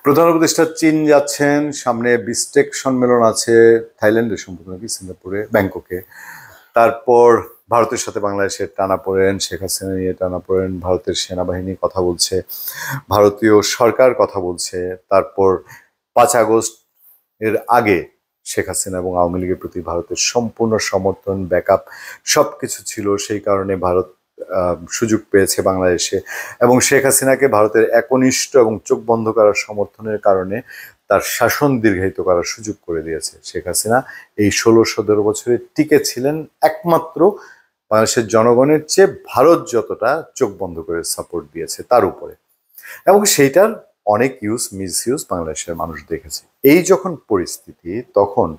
প্রধান উপদেষ্টা চীন যাচ্ছেন, সামনে বিস্টেক সম্মেলন আছে থাইল্যান্ডের সম্পর্ক নাকি সিঙ্গাপুরে, ব্যাংককে। তারপর ভারতের সাথে বাংলাদেশের টানাপোড়েন, শেখ হাসিনা নিয়ে টানাপোড়েন, ভারতের সেনাবাহিনী কথা বলছে, ভারতীয় সরকার কথা বলছে। তারপর 5 আগস্ট এর আগে শেখ হাসিনা এবং আওয়ামী লীগের প্রতি ভারতের সম্পূর্ণ সমর্থন, ব্যাকআপ সবকিছু ছিল, সেই কারণে ভারত সুযোগ পেয়েছে বাংলাদেশে, এবং শেখ হাসিনাকে ভারতের একনিষ্ঠ এবং চোখ বন্ধ করার সমর্থনের কারণে তার শাসন দীর্ঘায়িত করার সুযোগ করে দিয়েছে। শেখ হাসিনা এই 16-17 বছরে টিকে ছিলেন একমাত্র বাংলাদেশের জনগণের চেয়ে ভারত যতটা চোখ বন্ধ করে সাপোর্ট দিয়েছে তার উপরে, এবং সেইটার অনেক মিস ইউজ বাংলাদেশের মানুষ দেখেছে। এই যখন পরিস্থিতি তখন,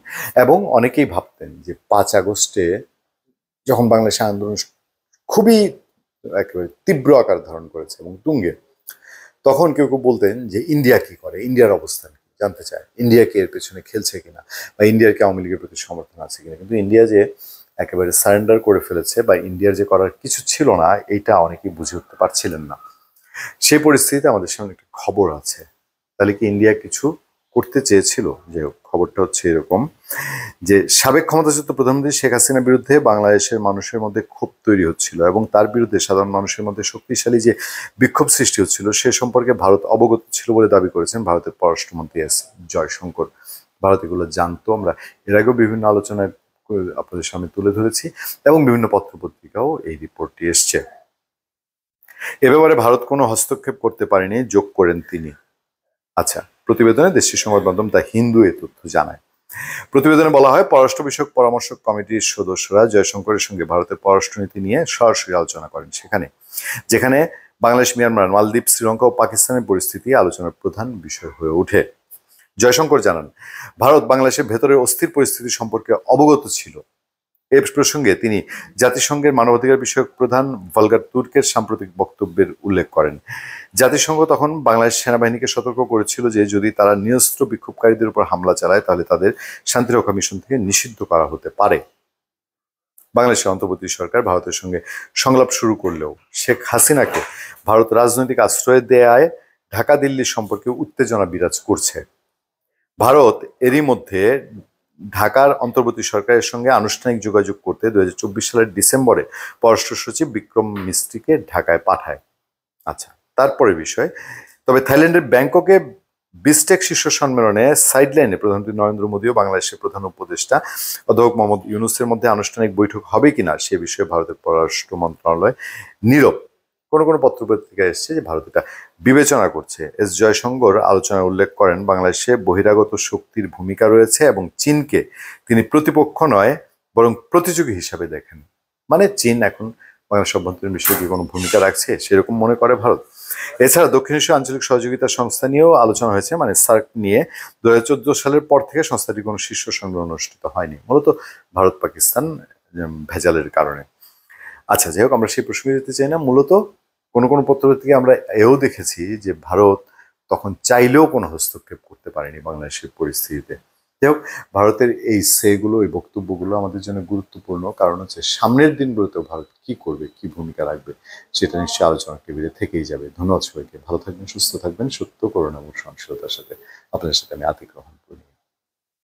এবং অনেকেই ভাবতেন যে 5 আগস্টে যখন বাংলাদেশের আন্দোলন খুবই একেবারে তীব্র আকার ধারণ করেছে এবং তুঙ্গে, তখন কেউ কেউ বলতেন যে ইন্ডিয়া কি করে, ইন্ডিয়ার অবস্থান কি জানতে চায়, ইন্ডিয়া কি এর পেছনে খেলছে কিনা, বা ইন্ডিয়ার কি আওয়ামী লীগের প্রতি সমর্থন আছে কিনা। কিন্তু ইন্ডিয়া যে একেবারে সারেন্ডার করে ফেলেছে বা ইন্ডিয়ার যে করার কিছু ছিল না, এইটা অনেকেই বুঝে উঠতে পারছিলেন না। সেই পরিস্থিতিতে আমাদের সামনে একটা খবর আছে। তাহলে কি ইন্ডিয়া কিছু করতে চেয়েছিল? যে খবরটা হচ্ছে এরকম যে সাবেক ক্ষমতাচ্যুত প্রধানমন্ত্রী শেখ হাসিনার বিরুদ্ধে বাংলাদেশের মানুষের মধ্যে ক্ষোভ তৈরি হচ্ছিল, এবং তার বিরুদ্ধে সাধারণ মানুষের মধ্যে শক্তিশালী যে বিক্ষোভ সৃষ্টি হচ্ছিল সে সম্পর্কে ভারত অবগত ছিল বলে দাবি করেছেন ভারতের পররাষ্ট্রমন্ত্রী এস জয়শঙ্কর। ভারত এগুলো জানতো, আমরা এর আগেও বিভিন্ন আলোচনায় আপনাদের সামনে তুলে ধরেছি, এবং বিভিন্ন পত্রপত্রিকাও এই রিপোর্টটি এসছে। এ ব্যাপারে ভারত কোনো হস্তক্ষেপ করতে পারেনি, যোগ করেন তিনি। আচ্ছা, প্রতিবেদনে দেশটির সংবাদ মাধ্যম দ্য হিন্দু এ তথ্য জানায়। প্রতিবেদনে বলা হয়, পররাষ্ট্র বিষয়ক পরামর্শক কমিটির সদস্যরা জয়শঙ্করের সঙ্গে ভারতের পররাষ্ট্রনীতি নিয়ে সরাসরি আলোচনা করেন যেখানে বাংলাদেশ, মিয়ানমার, মালদ্বীপ, শ্রীলঙ্কা ও পাকিস্তানের পরিস্থিতি আলোচনার প্রধান বিষয় হয়ে ওঠে। জয়শঙ্কর জানান, ভারত বাংলাদেশের ভেতরের অস্থির পরিস্থিতি সম্পর্কে অবগত ছিল। এ প্রসঙ্গে তিনি জাতিসংঘের মানবাধিকার বিষয়ক প্রধান ভলগার তুর্কের সাম্প্রতিক বক্তব্যের উল্লেখ করেন। জাতিসংঘ তখন বাংলাদেশ সেনাবাহিনীকে সতর্ক করেছিল যে যদি তারা নিরস্ত্র বিক্ষোভকারীদের উপর হামলা চালায় তাহলে তাদের শান্তিরক্ষা মিশন থেকে নিষিদ্ধ করা হতে পারে। বাংলাদেশের অন্তর্বর্তী সরকার ভারতের সঙ্গে সংলাপ শুরু করলেও শেখ হাসিনাকে ভারত রাজনৈতিক আশ্রয় দেয়ায় ঢাকা দিল্লি সম্পর্কে উত্তেজনা বিরাজ করছে। ভারত এরই মধ্যে ঢাকার অন্তর্বর্তী সরকারের সঙ্গে আনুষ্ঠানিক যোগাযোগ করতে 2024 সালের ডিসেম্বরে পররাষ্ট্র সচিব বিক্রম মিস্ত্রিকে ঢাকায় পাঠায়। আচ্ছা, তারপরে বিষয়, তবে থাইল্যান্ডের ব্যাংককে বিস্টেক শীর্ষ সম্মেলনে সাইডলাইনে প্রধানমন্ত্রী নরেন্দ্র মোদী ও বাংলাদেশের প্রধান উপদেষ্টা অধ্যাপক মোহাম্মদ ইউনূসের মধ্যে আনুষ্ঠানিক বৈঠক হবে কিনা সে বিষয়ে ভারতের পররাষ্ট্র মন্ত্রণালয় নীরব। কোনো কোনো পত্রপত্রিকায় এসছে যে ভারত এটা বিবেচনা করছে। এস জয়শঙ্কর আলোচনায় উল্লেখ করেন, বাংলাদেশে বহিরাগত শক্তির ভূমিকা রয়েছে এবং চীনকে তিনি প্রতিপক্ষ নয় বরং প্রতিযোগী হিসাবে দেখেন। মানে চীন এখন বাংলাদেশ অভ্যন্তরীণ বিষয়ে কি কোনো ভূমিকা রাখছে সেরকম মনে করে ভারত। এছাড়া দক্ষিণ এশীয় আঞ্চলিক সহযোগিতা সংস্থা নিয়েও আলোচনা হয়েছে, মানে সার্ক নিয়ে। 2014 সালের পর থেকে সংস্থাটি কোনো শীর্ষ সম্মেলন অনুষ্ঠিত হয়নি, মূলত ভারত পাকিস্তান ভেজালের কারণে। আচ্ছা, যাই হোক, আমরা সেই প্রসঙ্গে যেতে চাই না। মূলত কোনো কোনো পত্রপত্রিকায় আমরা এও দেখেছি যে ভারত তখন চাইলেও কোনো হস্তক্ষেপ করতে পারেনি বাংলাদেশের পরিস্থিতিতে। যাই হোক, ভারতের এই সেগুলো, এই বক্তব্যগুলো আমাদের জন্য গুরুত্বপূর্ণ, কারণ হচ্ছে সামনের দিনগুলোতেও ভারত কি করবে, কি ভূমিকা রাখবে সেটা নিশ্চয়ই আলোচনা টেবিলে থেকেই যাবে। ধন্যবাদ সবাইকে। ভালো থাকবেন, সুস্থ থাকবেন, সত্য, করুণা এবং সহনশীলতার সাথে। আপনাদের সাথে আমি আতিক রহমান করি।